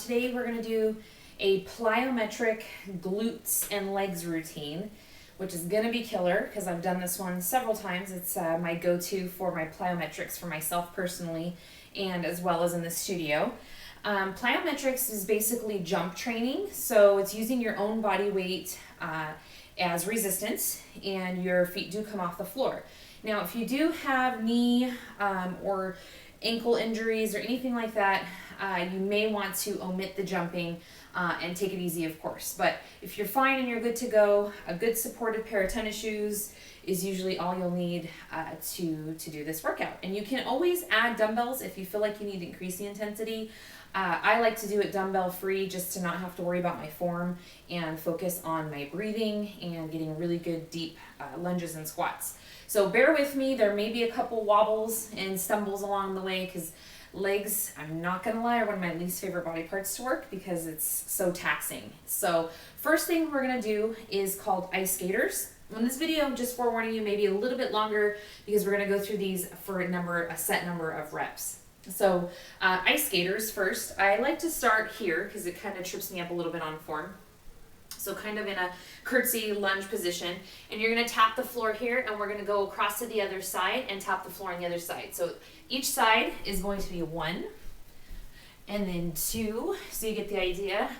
Today we're going to do a plyometric glutes and legs routine, which is going to be killer because I've done this one several times. It's my go-to for my plyometrics for myself personally and as well as in the studio. Plyometrics is basically jump training, so it's using your own body weight as resistance, and your feet do come off the floor. Now, if you do have knee or ankle injuries or anything like that, you may want to omit the jumping and take it easy, of course. But if you're fine and you're good to go, a good supportive pair of tennis shoes is usually all you'll need to do this workout. And you can always add dumbbells if you feel like you need to increase the intensity. I like to do it dumbbell free just to not have to worry about my form and focus on my breathing and getting really good deep lunges and squats. So bear with me, there may be a couple wobbles and stumbles along the way because legs, I'm not gonna lie, are one of my least favorite body parts to work because it's so taxing. So first thing we're gonna do is called ice skaters. In this video, just forewarning you, maybe a little bit longer because we're gonna go through these for a set number of reps. So ice skaters first. I like to start here because it kind of trips me up a little bit on form. So kind of in a curtsy lunge position, and you're going to tap the floor here, and we're going to go across to the other side and tap the floor on the other side. So each side is going to be 1, and then 2, so you get the idea.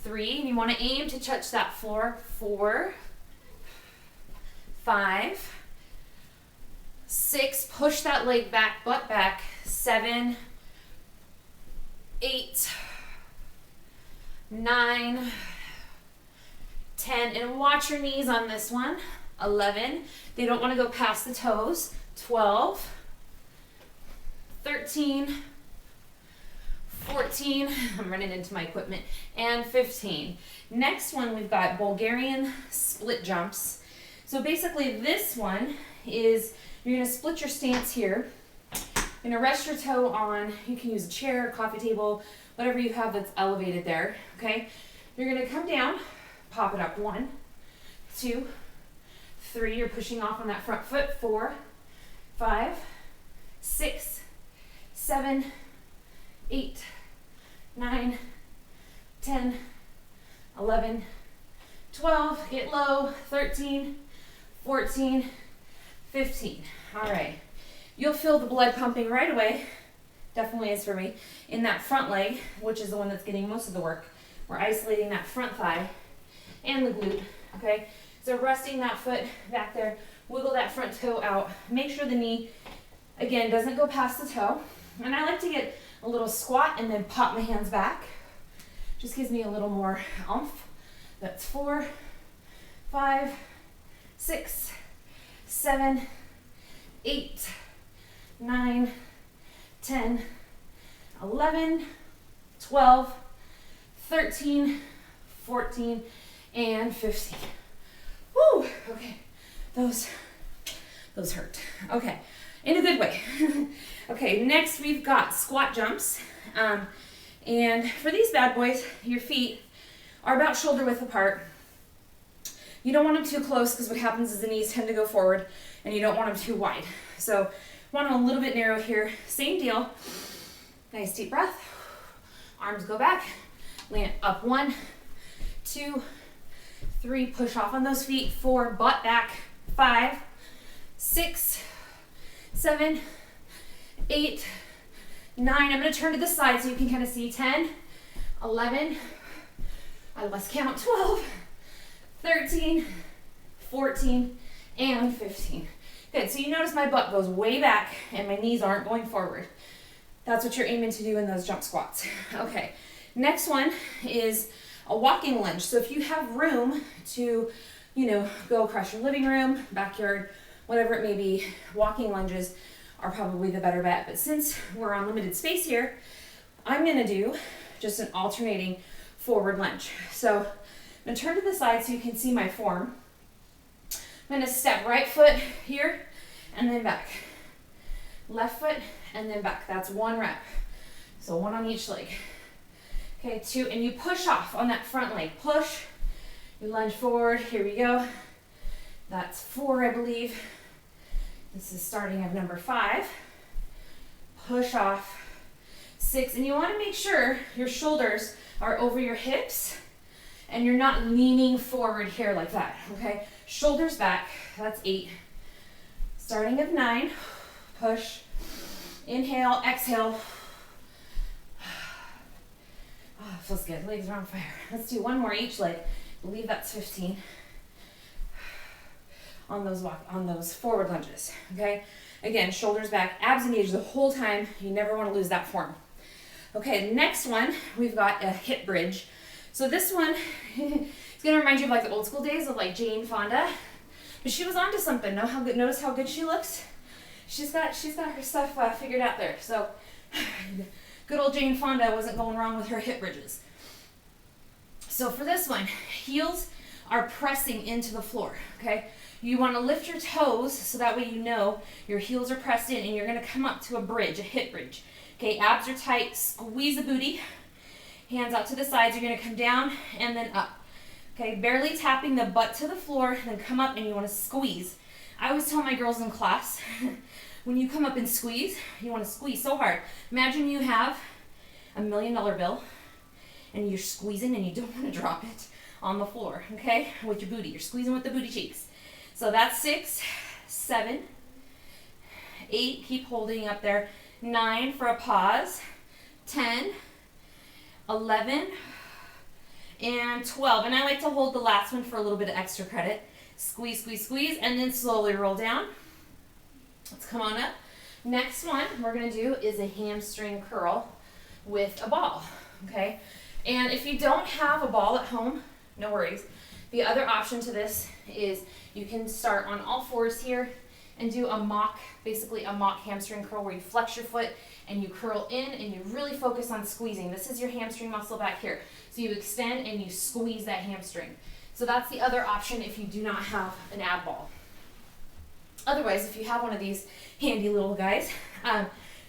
3, and you want to aim to touch that floor. 4, 5, 6, push that leg back, butt back. 7, 8, 9, 10, and watch your knees on this one. 11, they don't want to go past the toes. 12, 13, 14, I'm running into my equipment, and 15. Next one, we've got Bulgarian split jumps. So basically this one is, you're going to split your stance here. You're going to rest your toe on, you can use a chair, a coffee table, whatever you have that's elevated there, okay? You're going to come down, pop it up. 1, 2, 3, you're pushing off on that front foot. 4, 5, 6, 7, 8, 9, 10, 11, 12, get low, 13, 14, 15. All right. You'll feel the blood pumping right away, definitely is for me, in that front leg, which is the one that's getting most of the work. We're isolating that front thigh and the glute, okay? So resting that foot back there, wiggle that front toe out. Make sure the knee, again, doesn't go past the toe. And I like to get a little squat and then pop my hands back. Just gives me a little more oomph. That's 4, 5, 6, 7, 8, 9, 10, 11, 12, 13, 14, and 15. Woo! Okay, those hurt. Okay, in a good way. Okay, next we've got squat jumps. And for these bad boys, your feet are about shoulder width apart. You don't want them too close because what happens is the knees tend to go forward, and you don't want them too wide. So want them a little bit narrow here. Same deal. Nice deep breath. Arms go back. Land up. 1, 2, 3. Push off on those feet. 4. Butt back. 5, 6, 7, 8, 9. I'm going to turn to the side so you can kind of see. 10, 11. I lost count. 12, 13, 14, and 15. Good, so you notice my butt goes way back and my knees aren't going forward. That's what you're aiming to do in those jump squats. Okay, next one is a walking lunge. So if you have room to, go across your living room, backyard, whatever it may be, walking lunges are probably the better bet. But since we're on limited space here, I'm gonna do just an alternating forward lunge. So I'm gonna turn to the side so you can see my form. I'm going to step right foot here and then back. Left foot and then back. That's 1 rep. So 1 on each leg. Okay, 2, and you push off on that front leg. Push, you lunge forward. Here we go. That's 4, I believe. This is starting at number 5. Push off. 6, and you want to make sure your shoulders are over your hips and you're not leaning forward here like that, okay? Shoulders back, that's 8. Starting at 9, push, inhale, exhale. Oh, feels good, legs are on fire. Let's do one more each leg. I believe that's 15 on those forward lunges, okay? Again, shoulders back, abs engaged the whole time. You never want to lose that form. Okay, next one, we've got a hip bridge. So this one, it's gonna remind you of like the old school days of like Jane Fonda, but she was onto something. Notice how good she looks? She's got her stuff figured out there. So good old Jane Fonda wasn't going wrong with her hip bridges. So for this one, heels are pressing into the floor, okay? You want to lift your toes so that way you know your heels are pressed in and you're going to come up to a bridge, a hip bridge. Okay, abs are tight, squeeze the booty, hands out to the sides, you're going to come down and then up. Okay, barely tapping the butt to the floor, then come up and you want to squeeze. I always tell my girls in class, when you come up and squeeze, you want to squeeze so hard. Imagine you have $1 million bill and you're squeezing and you don't want to drop it on the floor, okay, with your booty. You're squeezing with the booty cheeks. So that's 6, 7, 8, keep holding up there, 9 for a pause, 10, 11, and 12. And I like to hold the last one for a little bit of extra credit. Squeeze, squeeze, squeeze, and then slowly roll down. Let's come on up. Next one we're going to do is a hamstring curl with a ball, okay? And if you don't have a ball at home, no worries. The other option to this is you can start on all fours here and do basically a mock hamstring curl where you flex your foot and you curl in and you really focus on squeezing. This is your hamstring muscle back here. So you extend and you squeeze that hamstring. So that's the other option if you do not have an ab ball. Otherwise, if you have one of these handy little guys,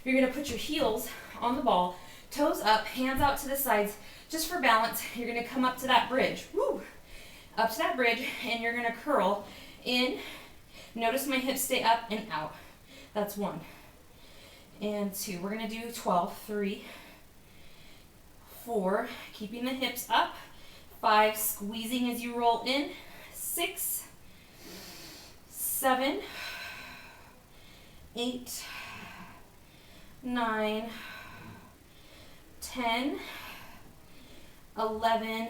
you're going to put your heels on the ball, toes up, hands out to the sides, just for balance. You're going to come up to that bridge. Woo! Up to that bridge, and you're going to curl in. Notice my hips stay up and out. That's 1 and 2. We're going to do 12. 3, 4, keeping the hips up. 5, squeezing as you roll in. 6, 7, 8, 9, 10, 11,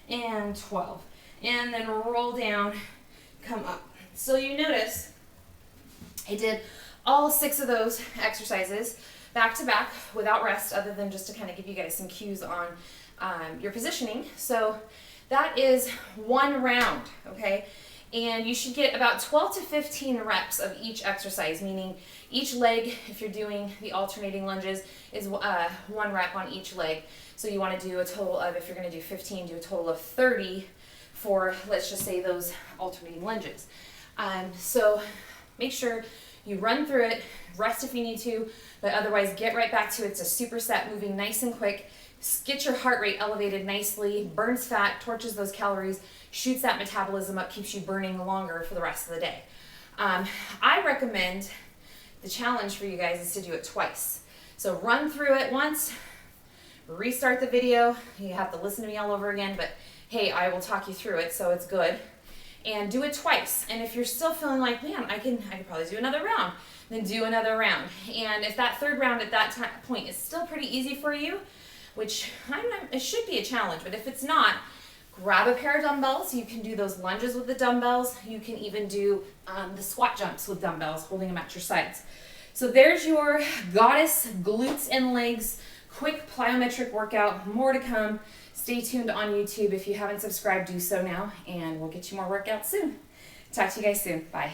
and 12. And then roll down, come up. So you notice I did all 6 of those exercises back to back without rest, other than just to kind of give you guys some cues on your positioning. So that is 1 round, okay? And you should get about 12 to 15 reps of each exercise, meaning each leg, if you're doing the alternating lunges, is 1 rep on each leg. So you want to do a total of, if you're going to do 15, do a total of 30 for, let's just say, those alternating lunges. So make sure you run through it, rest if you need to, but otherwise get right back to it. It's a superset, moving nice and quick. Get your heart rate elevated nicely, burns fat, torches those calories, shoots that metabolism up, keeps you burning longer for the rest of the day. I recommend, the challenge for you guys is to do it twice. So run through it once, restart the video. You have to listen to me all over again, but hey, I will talk you through it, so it's good. And do it twice. And if you're still feeling like, man, I could probably do another round, then do another round. And if that 3rd round at that point is still pretty easy for you, which it should be a challenge, but if it's not, grab a pair of dumbbells. You can do those lunges with the dumbbells. You can even do the squat jumps with dumbbells, holding them at your sides. So there's your goddess glutes and legs quick plyometric workout. More to come. Stay tuned on YouTube. If you haven't subscribed, do so now, and we'll get you more workouts soon. Talk to you guys soon. Bye.